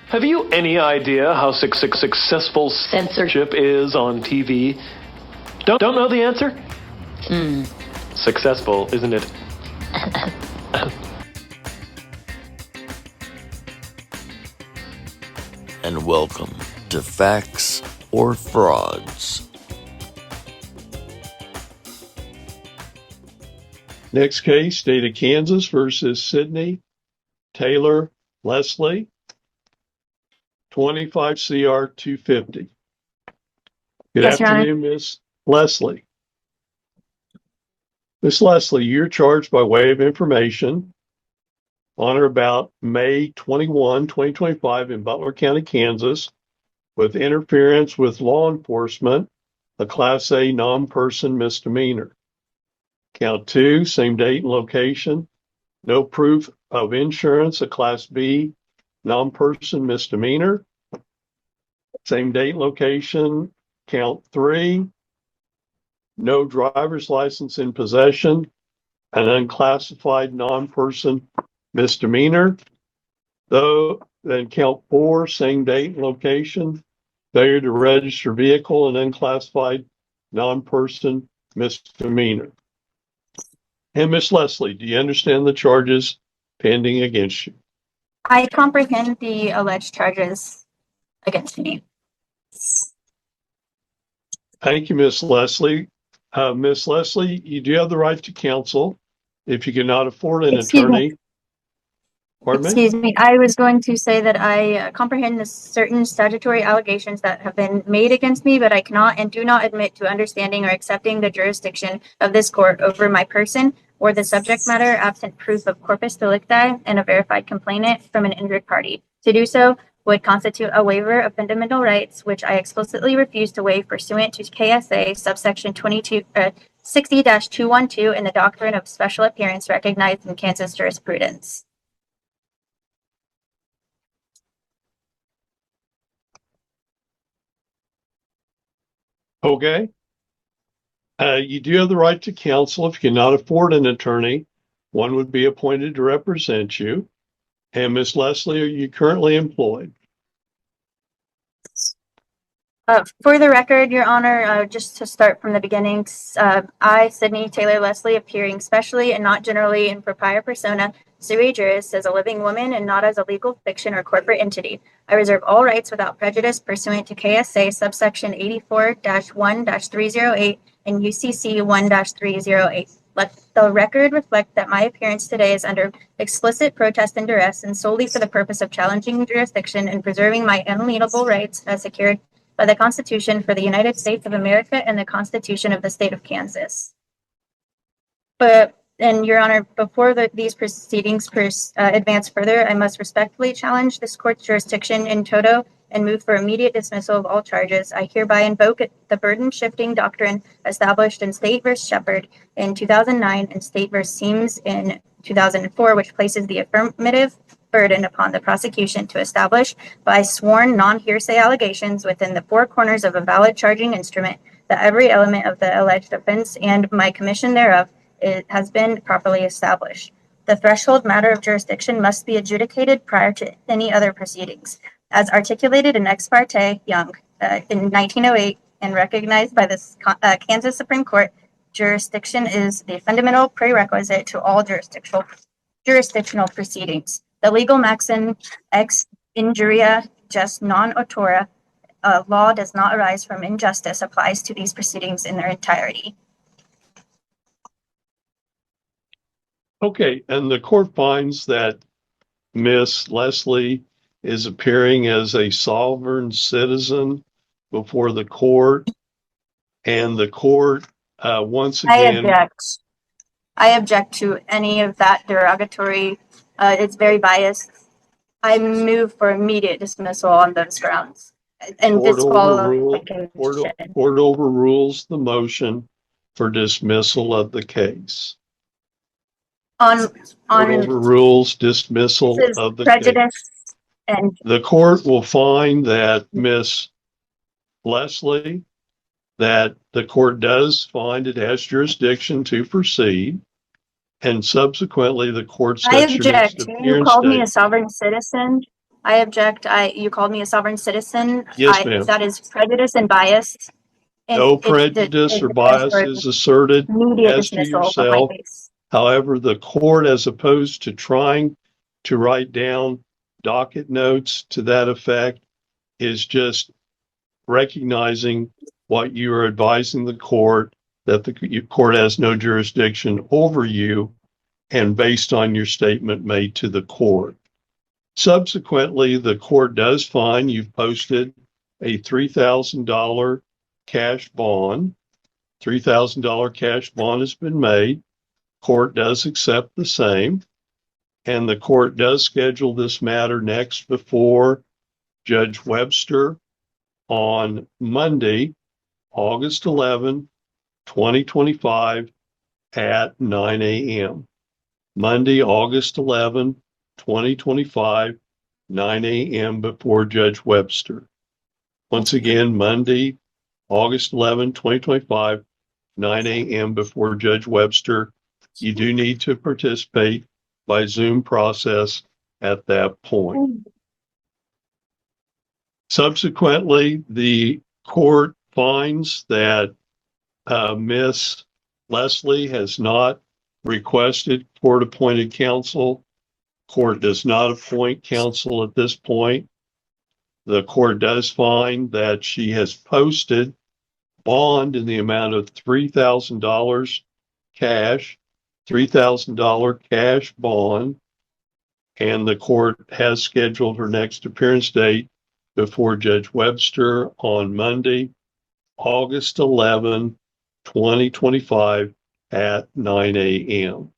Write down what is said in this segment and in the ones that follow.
Have you any idea how successful censorship is on TV? Don't know the answer? Successful, isn't it? And welcome to Facts or Frauds. Next case, State of Kansas versus Sydney Taylor Leslie, 25 CR 250. Good afternoon, Miss Leslie. Miss Leslie, you're charged by way of information on or about May 21, 2025 in Butler County, Kansas, with interference with law enforcement, a Class A non-person misdemeanor. Count 2, same date and location, no proof of insurance, a Class B non-person misdemeanor. Same date and location. Count 3, no driver's license in possession, an unclassified non-person misdemeanor. Then count 4, same date and location, failure to register vehicle, an unclassified non-person misdemeanor. And Miss Leslie, do you understand the charges pending against you? I comprehend the alleged charges against me. Thank you, Miss Leslie. Miss Leslie, you do have the right to counsel if you cannot afford an attorney. Excuse me. I was going to say that I comprehend the certain statutory allegations that have been made against me, but I cannot and do not admit to understanding or accepting the jurisdiction of this court over my person or the subject matter absent proof of corpus delicti and a verified complainant from an injured party. To do so would constitute a waiver of fundamental rights, which I explicitly refuse to waive pursuant to KSA subsection 60-212 in the doctrine of special appearance recognized in Kansas jurisprudence. Okay. You do have the right to counsel if you cannot afford an attorney. One would be appointed to represent you. And Miss Leslie, are you currently employed? For the record, Your Honor, just to start from the beginning, I, Sydney Taylor Leslie, appearing specially and not generally in propria persona, sui juris, as a living woman and not as a legal fiction or corporate entity. I reserve all rights without prejudice pursuant to KSA subsection 84-1-308 and UCC 1-308. Let the record reflect that my appearance today is under explicit protest and duress and solely for the purpose of challenging jurisdiction and preserving my unalienable rights as secured by the Constitution for the United States of America and the Constitution of the State of Kansas. And Your Honor, before these proceedings advance further, I must respectfully challenge this court's jurisdiction in toto and move for immediate dismissal of all charges. I hereby invoke the burden-shifting doctrine established in State v. Shepard in 2009 and State v. Seams in 2004, which places the affirmative burden upon the prosecution to establish by sworn non-hearsay allegations within the four corners of a valid charging instrument that every element of the alleged offense and my commission thereof has been properly established. The threshold matter of jurisdiction must be adjudicated prior to any other proceedings. As articulated in Ex parte Young in 1908 and recognized by the Kansas Supreme Court, jurisdiction is the fundamental prerequisite to all jurisdictional proceedings. The legal maxim ex injuria just non autora, law does not arise from injustice, applies to these proceedings in their entirety. Okay, and the court finds that Miss Leslie is appearing as a sovereign citizen before the court, and the court once again. I object to any of that derogatory. It's very biased. I move for immediate dismissal on those grounds and disqualification. Court overrules the motion for dismissal of the case. Court overrules dismissal of the prejudice case. And the court will find that Miss Leslie, that the court does find it has jurisdiction to proceed, and subsequently the court sets I object. You called me a sovereign citizen. I object. You called me a sovereign citizen. Yes, ma'am. That is prejudice and bias. And No it prejudice or bias is asserted immediate as to dismissal of my yourself. case. However, the court, as opposed to trying to write down docket notes to that effect, is just recognizing what you are advising the court, that the court has no jurisdiction over you, and based on your statement made to the court. Subsequently, the court does find you've posted a $3,000 cash bond. $3,000 cash bond has been made. Court does accept the same, and the court does schedule this matter next before Judge Webster on Monday, August 11, 2025 at 9 a.m. Monday, August 11, 2025, 9 a.m. before Judge Webster. Once again, Monday, August 11, 2025, 9 a.m. before Judge Webster. You do need to participate by Zoom process at that point. Subsequently, the court finds that Miss Leslie has not requested court-appointed counsel. Court does not appoint counsel at this point. The court does find that she has posted bond in the amount of $3,000 cash, $3,000 cash bond, and the court has scheduled her next appearance date before Judge Webster on Monday, August 11, 2025 at 9 a.m.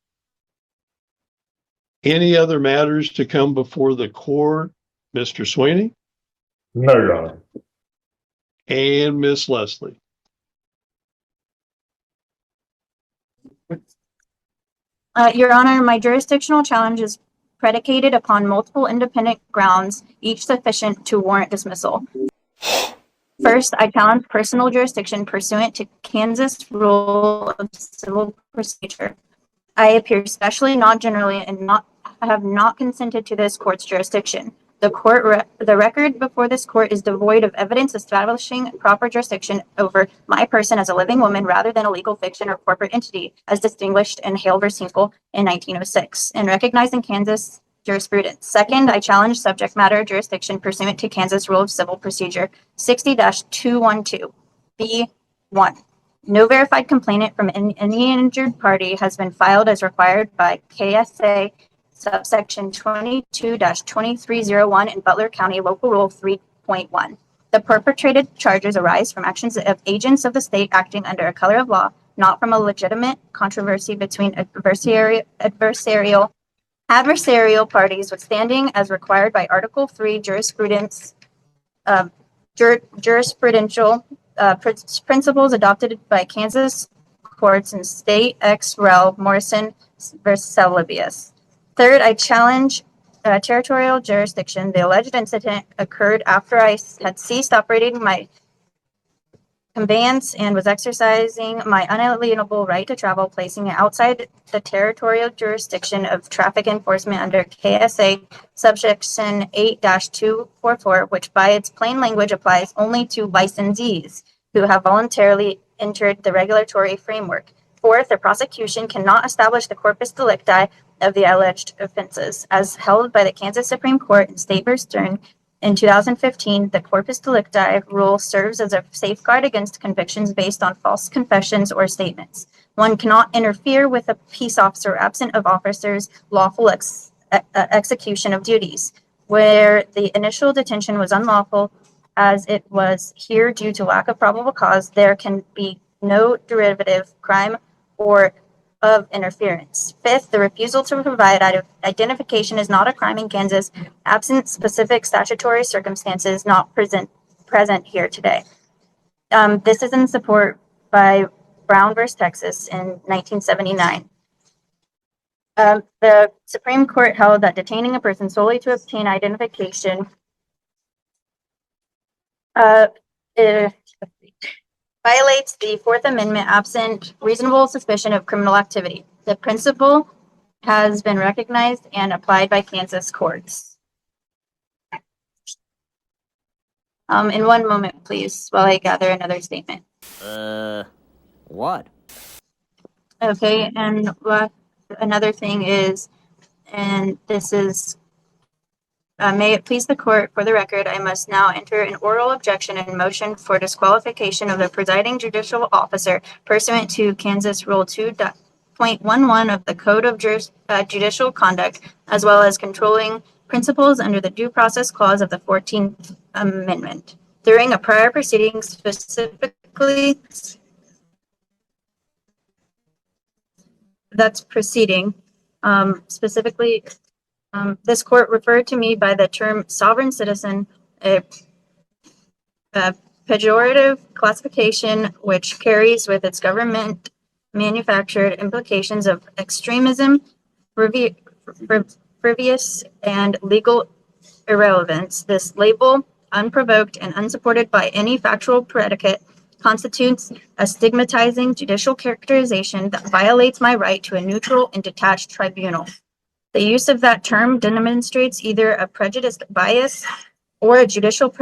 Any other matters to come before the court, Mr. Sweeney? No, Your Honor. And Miss Leslie? Your Honor, my jurisdictional challenge is predicated upon multiple independent grounds, each sufficient to warrant dismissal. First, I challenge personal jurisdiction pursuant to Kansas Rule of Civil Procedure. I appear specially, not generally, and have not consented to this court's jurisdiction. The record before this court is devoid of evidence establishing proper jurisdiction over my person as a living woman rather than a legal fiction or corporate entity, as distinguished in Hale v. Hinkle in 1906, and recognized in Kansas jurisprudence. Second, I challenge subject matter jurisdiction pursuant to Kansas Rule of Civil Procedure 60-212, B1. No verified complainant from any injured party has been filed as required by KSA subsection 22-2301 in Butler County Local Rule 3.1. The perpetrated charges arise from actions of agents of the state acting under a color of law, not from a legitimate controversy between adversarial parties withstanding as required by Article 3 jurisprudential principles adopted by Kansas courts in State ex rel. Morrison versus Celebius. Third, I challenge territorial jurisdiction. The alleged incident occurred after I had ceased operating my conveyance and was exercising my unalienable right to travel, placing it outside the territorial jurisdiction of traffic enforcement under KSA subsection 8-244, which by its plain language applies only to licensees who have voluntarily entered the regulatory framework. Fourth, the prosecution cannot establish the corpus delicti of the alleged offenses. As held by the Kansas Supreme Court in State v. Stern in 2015, the corpus delicti rule serves as a safeguard against convictions based on false confessions or statements. One cannot interfere with a peace officer absent of officer's lawful execution of duties. Where the initial detention was unlawful, as it was here due to lack of probable cause, there can be no derivative crime or of interference. Fifth, the refusal to provide identification is not a crime in Kansas, absent specific statutory circumstances not present here today. This is in support by Brown v. Texas in 1979. The Supreme Court held that detaining a person solely to obtain identification violates the Fourth Amendment absent reasonable suspicion of criminal activity. The principle has been recognized and applied by Kansas courts. In one moment, please, while I gather another statement. What? Okay, and another thing is, and this is, may it please the court, for the record, I must now enter an oral objection and motion for disqualification of the presiding judicial officer pursuant to Kansas Rule 2.11 of the Code of Judicial Conduct, as well as controlling principles under the Due Process Clause of the 14th Amendment. During a prior proceeding, specifically, that's proceeding, specifically, this court referred to me by the term sovereign citizen, a pejorative classification which carries with its government manufactured implications of extremism, frivolous, and legal irrelevance. This label, unprovoked and unsupported by any factual predicate, constitutes a stigmatizing judicial characterization that violates my right to a neutral and detached tribunal. The use of that term demonstrates either a prejudiced bias or a judicial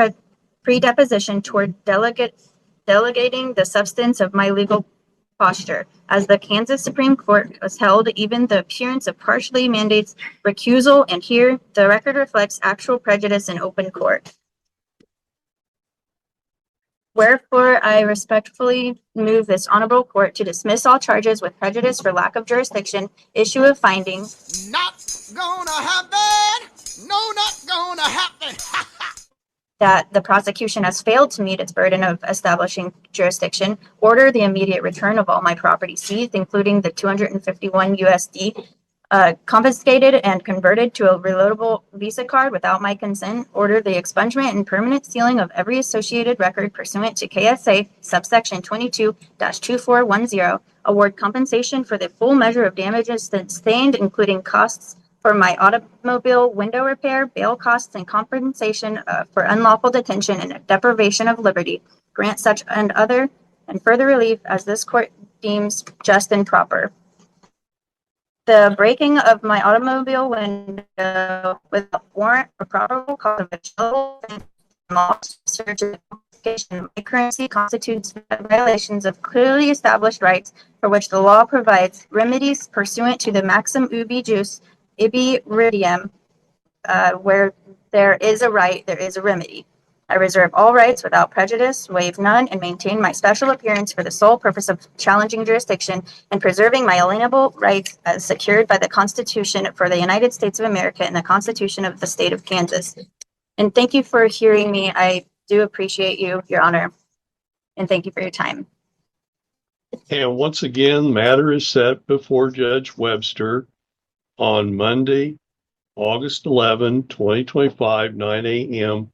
predisposition toward delegating the substance of my legal posture. As the Kansas Supreme Court has held, even the appearance of partially mandates recusal, and here the record reflects actual prejudice in open court. Wherefore, I respectfully move this honorable court to dismiss all charges with prejudice for lack of jurisdiction, issue a finding. Not gonna happen! No, not gonna happen! That the prosecution has failed to meet its burden of establishing jurisdiction, order the immediate return of all my property seized, including the 251 USD, confiscated and converted to a reloadable Visa card without my consent, order the expungement and permanent sealing of every associated record pursuant to KSA subsection 22-2410, award compensation for the full measure of damages sustained, including costs for my automobile window repair, bail costs, and compensation for unlawful detention and deprivation of liberty, grant such and other and further relief as this court deems just and proper. The breaking of my automobile window without warrant or probable cause of a search and confiscation of my currency constitutes violations of clearly established rights for which the law provides remedies pursuant to the maxim ubi jus ibi ridiem, where there is a right, there is a remedy. I reserve all rights without prejudice, waive none, and maintain my special appearance for the sole purpose of challenging jurisdiction and preserving my alienable rights as secured by the Constitution for the United States of America and the Constitution of the State of Kansas. And thank you for hearing me. I do appreciate you, Your Honor, and thank you for your time. And once again, matter is set before Judge Webster on Monday, August 11, 2025, 9 a.m.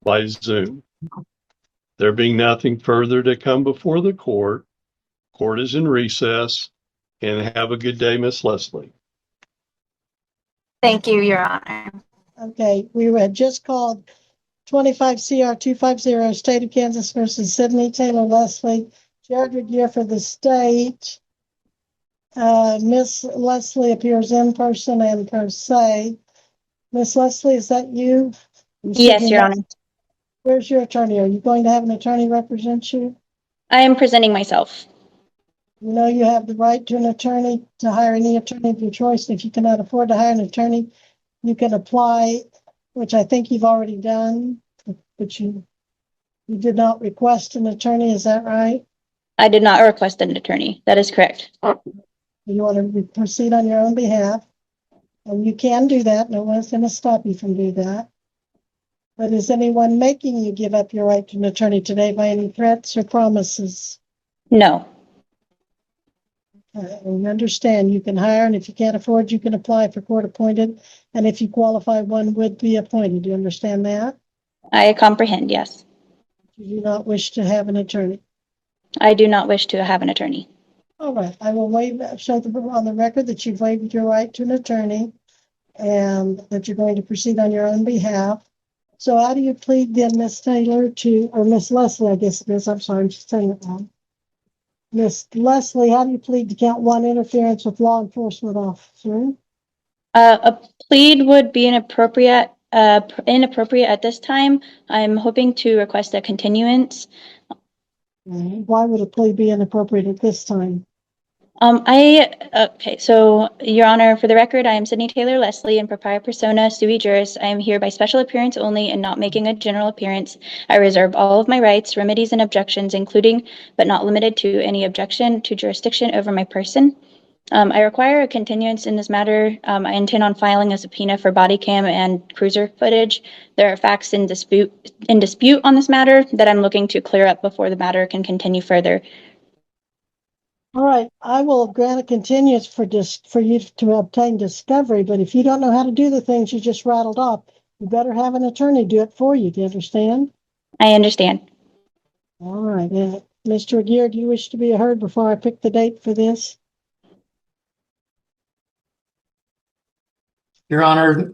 by Zoom. There being nothing further to come before the court is in recess, and have a good day, Miss Leslie. Thank you, Your Honor. Okay, we had just called 25 CR 250 State of Kansas versus Sidney Taylor Leslie. Judge Ricke for the state. Miss Leslie appears in person and per se. Miss Leslie, is that you? Yes, Your Honor. Where's your attorney? Are you going to have an attorney represent you? I am presenting myself. You know you have the right to an attorney, to hire any attorney of your choice. If you cannot afford to hire an attorney, you can apply, which I think you've already done, but you did not request an attorney, is that right? I did not request an attorney. That is correct. You want to proceed on your own behalf, and you can do that. No one's going to stop you from doing that. But is anyone making you give up your right to an attorney today by any threats or promises? No. And you understand you can hire, and if you can't afford, you can apply for court appointed. And if you qualify, one would be appointed. Do you understand that? I comprehend, yes. You do not wish to have an attorney. I do not wish to have an attorney. All right. I will show on the record that you've waived your right to an attorney and that you're going to proceed on your own behalf. So how do you plead then, Miss Taylor, or Miss Leslie, I guess it is. I'm sorry, I'm just saying it wrong. Miss Leslie, how do you plead to count one, interference with law enforcement officer? A plead would be inappropriate inappropriate at this time. I'm hoping to request a continuance. Why would a plea be inappropriate at this time? Okay, so Your Honor, for the record, I am Sydney Taylor Leslie in propria persona sui juris. I am here by special appearance only and not making a general appearance. I reserve all of my rights, remedies, and objections, including but not limited to any objection to jurisdiction over my person. I require a continuance in this matter. I intend on filing a subpoena for body cam and cruiser footage. There are facts in dispute on this matter that I'm looking to clear up before the matter can continue further. All right, I will grant a continuance for you to obtain discovery, but if you don't know how to do the things you just rattled off, you better have an attorney do it for you. Do you understand? I understand. All right. Mr. Aguirre, do you wish to be heard before I pick the date for this? Your Honor,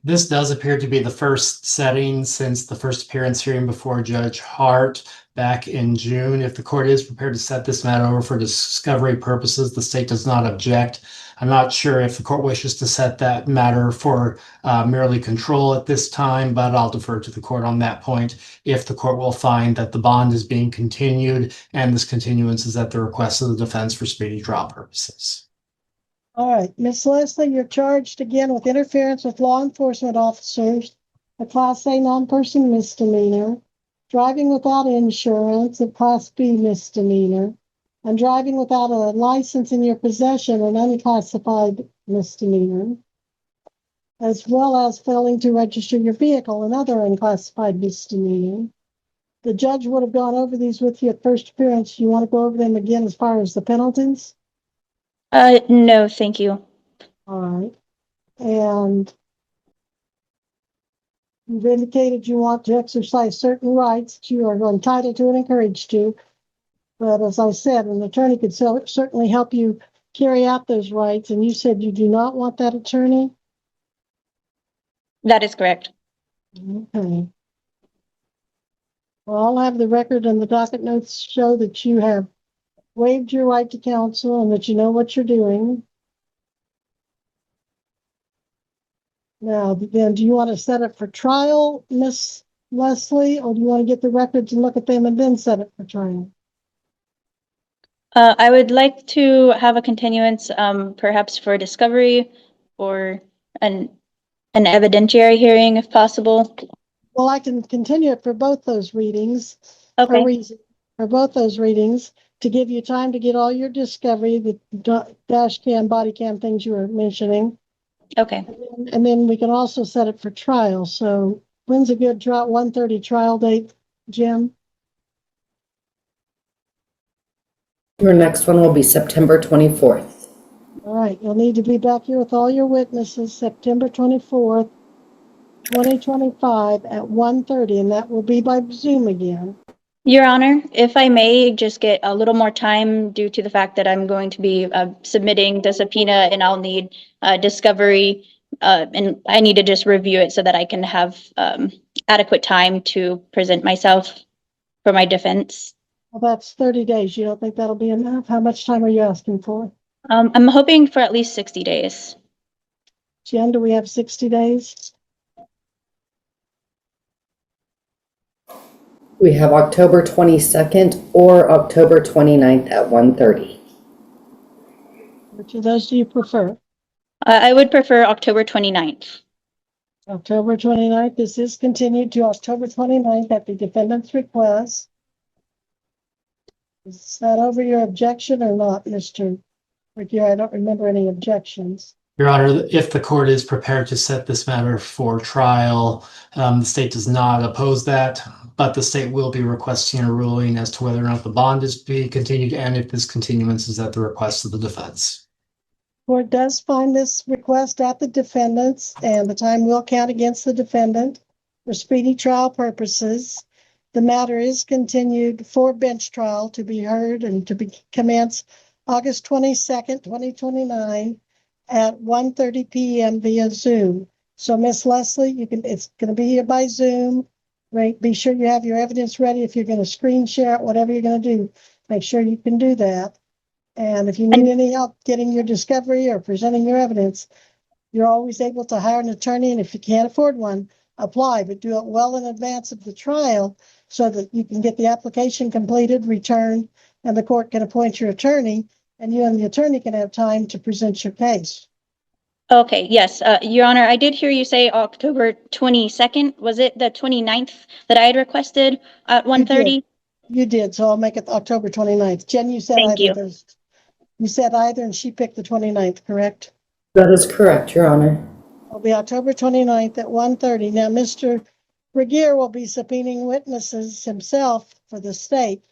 this does appear to be the first setting since the first appearance hearing before Judge Height back in June. If the court is prepared to set this matter over for discovery purposes, the state does not object. I'm not sure if the court wishes to set that matter for merely control at this time, but I'll defer to the court on that point if the court will find that the bond is being continued and this continuance is at the request of the defense for speedy trial purposes. All right, Miss Leslie, you're charged again with interference with law enforcement officers, a Class A non-person misdemeanor, driving without insurance, a Class B misdemeanor, and driving without a license in your possession, an unclassified misdemeanor, as well as failing to register your vehicle, another unclassified misdemeanor. The judge would have gone over these with you at first appearance. You want to go over them again as far as the penalties? No, thank you. All right. And you've indicated you want to exercise certain rights that you are entitled to and encouraged to. But as I said, an attorney could certainly help you carry out those rights. And you said you do not want that attorney? That is correct. Okay. Well, I'll have the record and the docket notes show that you have waived your right to counsel and that you know what you're doing. Now, then, do you want to set it for trial, Miss Leslie, or do you want to get the records and look at them and then set it for trial? I would like to have a continuance, perhaps for discovery or an evidentiary hearing if possible. Well, I can continue it for both those readings. Okay. For both those readings, to give you time to get all your discovery, the dash cam, body cam things you were mentioning. Okay. And then we can also set it for trial. So when's a good 1:30 trial date, Jim? Your next one will be September 24th. All right, you'll need to be back here with all your witnesses September 24th, 2025 at 1:30, and that will be by Zoom again. Your Honor, if I may just get a little more time due to the fact that I'm going to be submitting the subpoena and I'll need discovery and I need to just review it so that I can have adequate time to present myself for my defense. Well, that's 30 days. You don't think that'll be enough? How much time are you asking for? I'm hoping for at least 60 days. Jen, do we have 60 days? We have October 22nd or October 29th at 1:30. Which of those do you prefer? I would prefer October 29th. October 29th. This is continued to October 29th at the defendant's request. Is that over your objection or not, Mr. Ricke? I don't remember any objections. Your Honor, if the court is prepared to set this matter for trial, the state does not oppose that, but the state will be requesting a ruling as to whether or not the bond is to be continued and if this continuance is at the request of the defense. Court does find this request at the defendant's, and the time will count against the defendant for speedy trial purposes. The matter is continued for bench trial to be heard and to be commenced August 22nd, 2029 at 1:30 p.m. via Zoom. So, Miss Leslie, it's going to be here by Zoom. Right? Be sure you have your evidence ready. If you're going to screen share it, whatever you're going to do, make sure you can do that. And if you need any help getting your discovery or presenting your evidence, You're always able to hire an attorney, and if you can't afford one, apply, but do it well in advance of the trial so that you can get the application completed, returned, and the court can appoint your attorney, and you and the attorney can have time to present your case. Okay, yes, Your Honor, I did hear you say October 22nd. Was it the 29th that I had requested at 1:30? You did, so I'll make it October 29th. Jen, you said Thank either you. of those. You said either, and she picked the 29th, correct? That is correct, Your Honor. It'll be October 29th at 1:30. Now, Mr. Ricke will be subpoenaing witnesses himself for the state.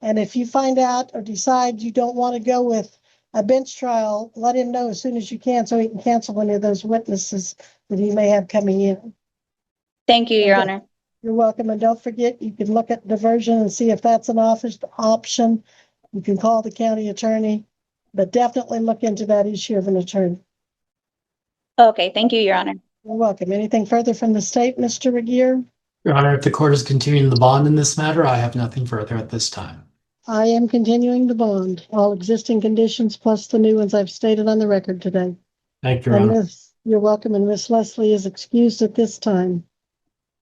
And if you find out or decide you don't want to go with a bench trial, let him know as soon as you can so he can cancel any of those witnesses that he may have coming in. Thank you, Your Okay. Honor. You're welcome. And don't forget, you can look at diversion and see if that's an office option. You can call the county attorney, but definitely look into that issue of an attorney. Okay, thank you, Your Honor. You're welcome. Anything further from the state, Mr. Ricke? Your Honor, if the court is continuing the bond in this matter, I have nothing further at this time. I am continuing the bond, all existing conditions plus the new ones I've stated on the record today. Thank you, Your And Honor. you're welcome, and Miss Leslie is excused at this time.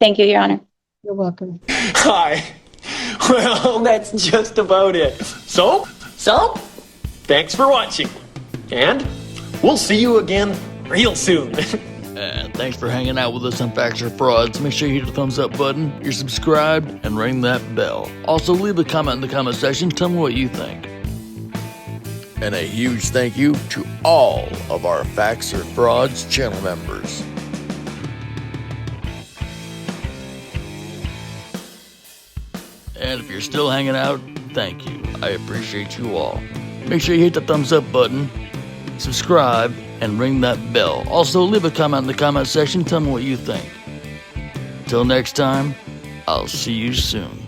Thank you, Your Honor. You're welcome. Hi. Well, that's just about it. So, thanks for watching. And we'll see you again real soon. And thanks for hanging out with us on Facts or Frauds. Make sure you hit the thumbs up button, you're subscribed, and ring that bell. Also, leave a comment in the comment section. Tell me what you think. And a huge thank you to all of our Facts or Frauds channel members. And if you're still hanging out, thank you. I appreciate you all. Make sure you hit the thumbs up button, subscribe, and ring that bell. Also, leave a comment in the comment section. Tell me what you think. Till next time, I'll see you soon.